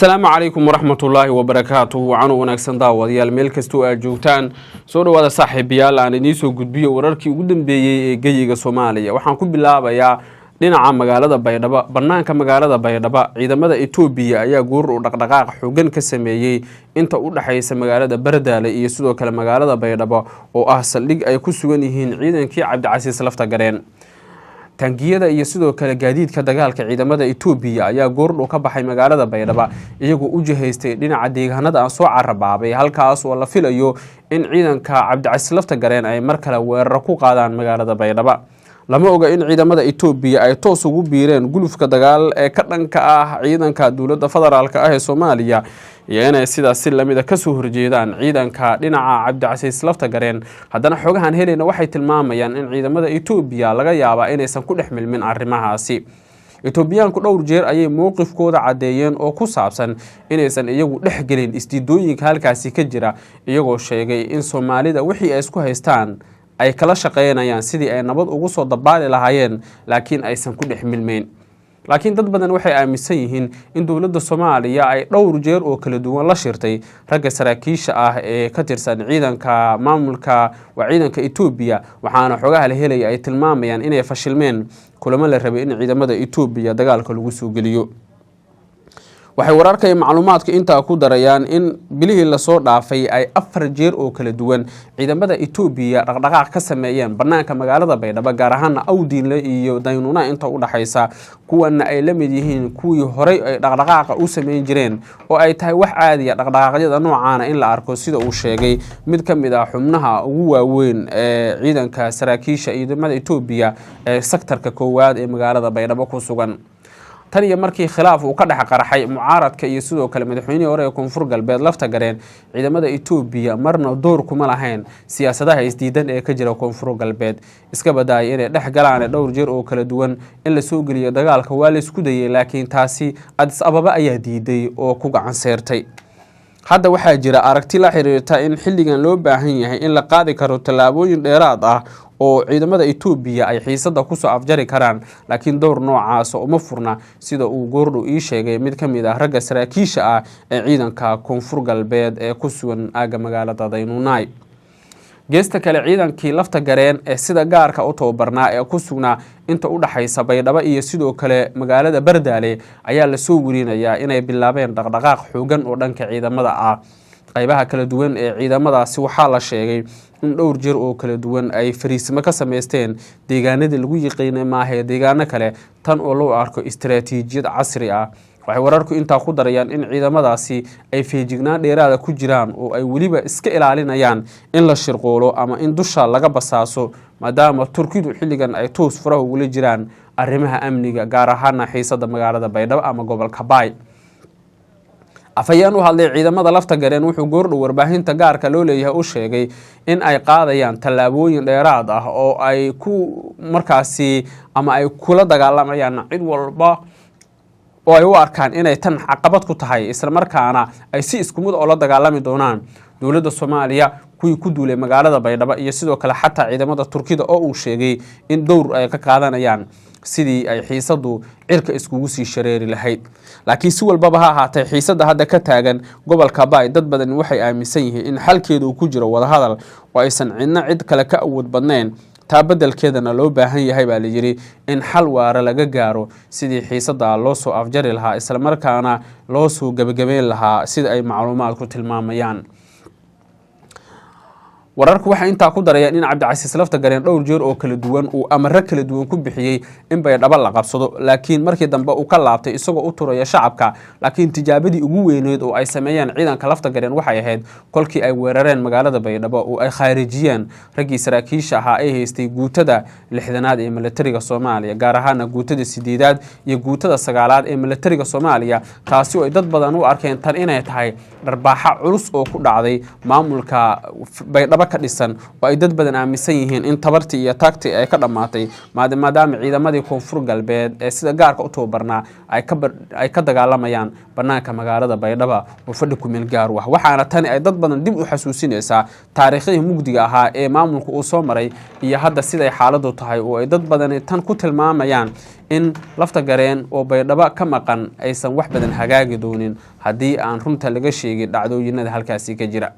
السلام عليكم ورحمة الله وبركاته وعنو ونكسن داوديال meel kasto aad joogtaan soo dhawaada saaxiibayaal aan idin soo gudbiyo wararkii ugu dambeeyay ee geyiga Soomaaliya waxaan ku bilaabayaa dhinaca magaalada Baydhabo banaanka magaalada Baydhabo ciidamada Itoobiya ayaa guur u dhaqdhaqaaq xooggan ka sameeyay inta u dhaxaysa magaalada Bardaale iyo sidoo kale magaalada Baydhabo oo ah saldhig ay ku sugan yihiin ciidankii Cabdicasiis Lafta Gareen tangiyada iyo sidoo kale gaadiidka dagaalka ciidamada Itoobiya ayaa goordhow ka baxay magaalada Baydhabo iyagoo u jihaystay dhinaca deegaanada aan soo carabaabay halkaas oo la filayo in ciidanka Cabdicasiis Lafta Gareen ay mar kale weerar ku qaadaan magaalada Baydhabo lama oga in ciidamada Itoobiya ay toos ugu biireen gulufka dagaal ee ka dhanka ah ciidanka dawladda federaalka ah ee Soomaaliya iyo inay sidaas si lamid ah ka soo horjeedaan ciidanka dhinaca Cabdicasiis Lafta Gareen haddana xogahan helayna waxay tilmaamayaan in ciidamada Itoobiya laga yaabo inaysan ku dhexmilmin arrimahaasi Itoobiyaanku dhowr jeer ayay mowqifkooda cadeeyeen oo ku saabsan inaysan iyagu dhexgelin isdiidooyinka halkaasi ka jira iyagoo sheegay in Soomaalida wixii ay isku haystaan ay kala shaqeynayaan sidii ay nabad ugu soo dabaali lahaayeen laakiin aysan ku dhexmilmeen laakiin dad badan waxay aaminsan yihiin in dawladda Soomaaliya ay dhowr jeer oo kala duwan la shirtay ragga saraakiisha ah ee ka tirsan ciidanka maamulka waa ciidanka Itoobiya waxaana xogaha la helay ay tilmaamayaan inay fashilmeen kulamo la rabay in ciidamada Itoobiya dagaalka lagu soo geliyo waxay wararka iyo macluumaadka inta ku darayaan in bilihii la soo dhaafay ay 4 jeer oo kala duwan ciidamada Itoobiya dhaqdhaqaaq ka sameeyeen banaanka magaalada Baydhabo gaar ahaan Awdiinle iyo Daynuna inta u dhaxaysa kuwana ay la mid yihiin kuwii hore ay dhaqdhaqaaqa u sameeyeen jireen oo ay tahay wax caadi ah dhaqdhaqaaqyada noocaana in la arko sida uu sheegay mid ka mid ah xubnaha ugu waaweyn ee ciidanka saraakiisha ciidamada Itoobiya ee sektarka koowaad ee magaalada Baydhabo ku sugan tan iyo markii khilaaf uu ka dhex qaraxay mucaaradka iyo sidoo kale madaxweynihii hore ee Koonfur Galbeed Lafta Gareen ciidamada Itoobiya marna door kuma lahayn siyaasadaha isdiidan ee ka jira Koonfur Galbeed iska badaay inay dhex galaan dhowr jeer oo kala duwan in la soo geliyo dagaalka waa la isku dayay laakiin taasi Addis Ababa ayaa diiday oo ku gacan seertay hadda waxaa jira aragti la xiriirta in xilligan loo baahan yahay in la qaadi karo tallaabooyin dheeraad ah oo ciidamada Itoobiya ay xiisada ku soo afjari karaan laakiin door noocaas uma furna sida uu goordhow ii sheegay mid ka mid ah ragga saraakiisha ah ee ciidanka Koonfur Galbeed ee ku sugan aaga magaalada Daynunay geesta kale ciidankii Lafta Gareen ee sida gaarka u tababarnaa ee ku sugnaa inta u dhaxaysa Baydhabo iyo sidoo kale magaalada Bardaale ayaa la soo warinayaa inay bilaabeen dhaqdhaqaaq xoogan oo dhanka ciidamada ah qaybaha kala duwan ee ciidamadaasi waxaa la sheegay in dhowr jeer oo kala duwan ay fariisimo ka sameysteen deegaanada lagu yiqiinay maahe deegaano kale tan oo loo arko istiraatiijiyad casri ah waxay wararku inta ku darayaan in ciidamadaasi ay feejignaan dheeraad ku jiraan oo ay waliba iska ilaalinayaan in la shirqoolo ama in dusha laga basaaso maadaama Turkidu xilligan ay toos faraha ugu jiraan arrimaha amniga gaar ahaan xiisada magaalada Baydhabo ama gobolka Baay afayaan u hadlay ciidamada Lafta Gareen wuxuu goordhow warbaahinta gaarka loo leeyahay u sheegay in ay qaadayaan tallaabooyin dheeraad ah oo ay ku markaasi ama ay kula dagaalamayaan cid walba oo ay u arkaan inay tan caqabad ku tahay isla markaana ay si isku mid oo la dagaalami doonaan dawladda Soomaaliya kuwii ku duulay magaalada Baydhabo iyo sidoo kale xataa ciidamada Turkida oo uu sheegay in dowr ay ka qaadanayaan sidii ay xiisadu cirka iskugu sii shareeri lahayd laakiin si walba ha ahaatay xiisada hadda ka taagan gobolka Baay dad badan waxay aaminsan yihiin in xalkeedu uu ku jiro wada hadal oo aysan cid kale ka awood badnayn taa bedelkeedana loo baahan yahay baa la yiri in xal waara laga gaaro sidii xiisada loo soo afjari lahaa isla markaana loo soo gabagabeyn lahaa sida ay macluumaadku tilmaamayaan wararku waxa inta ku darayaan in Cabdicasiis Lafta Gareen dhowr jeer oo kala duwan uu amar kala duwan ku bixiyay in Baydhabo la qabsado laakiin markii dambe uu ka laabtay isagoo u turaya shacabka laakiin tijaabadii ugu weyneed oo ay sameeyeen ciidanka Lafta Gareen waxay ahayd kolkii ay weerareen magaalada Baydhabo oo ay khaarijiyeen raggii saraakiisha ahaa ay haystay guutada 6aad ee militariga Soomaaliya gaar ahaan guutada 8aad iyo guutada 9aad ee militariga Soomaaliya taasi oo ay dad badan u arkeen tan inay tahay dharbaaxa culus oo ku dhacday maamulka Baydhabo baydhabo ka dhisan oo ay dad badan aaminsan yihiin in tabartii iyo taagtii ay ka dhammaatay maadaama ciidamadii koonfur galbeed ee sida gaarka u tababarnaa ay ka dagaalamayaan bannaanka magaalada baydhabo oo fadhi kumeel gaar u ah. waxaana tani ay dad badan dib u xasuusinaysaa taariikhdii mugdiga ahaa ee maamulka uu soo maray iyo hadda siday xaaladu tahay, oo ay dad badani tan ku tilmaamayaan in lafta gareen oo baydhabo ka maqan aysan wax badan hagaagi doonin haddii aan runta laga sheegin dhacdooyinada halkaasi ka jira.